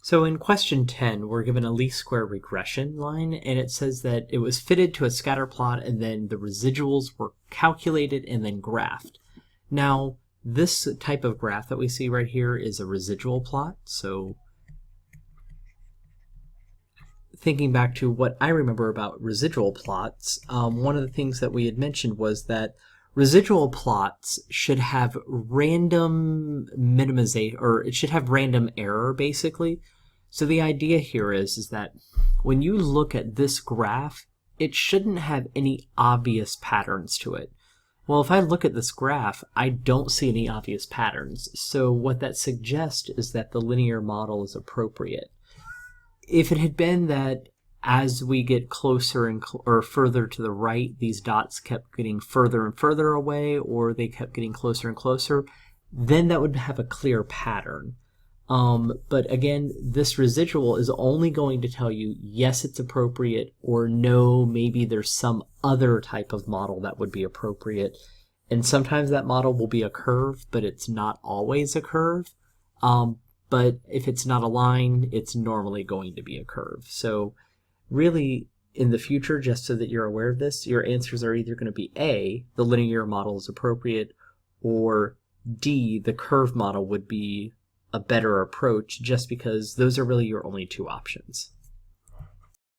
So in question 10, we're given a least square regression line, and it says that it was fitted to a scatter plot and then the residuals were calculated and then graphed. Now, this type of graph that we see right here is a residual plot. So thinking back to what I remember about residual plots, one of the things that we had mentioned was that residual plots should have random minimization, or it should have random error, basically. So the idea here is that when you look at this graph, it shouldn't have any obvious patterns to it. Well, if I look at this graph, I don't see any obvious patterns. So what that suggests is that the linear model is appropriate. If it had been that as we get closer or further to the right, these dots kept getting further and further away, or they kept getting closer and closer, then that would have a clear pattern. But again, this residual is only going to tell you, yes, it's appropriate, or no, maybe there's some other type of model that would be appropriate. And sometimes that model will be a curve, but it's not always a curve. But if it's not a line, it's normally going to be a curve. So really, in the future, just so that you're aware of this, your answers are either going to be A, the linear model is appropriate, or D, the curve model would be a better approach, just because those are really your only two options.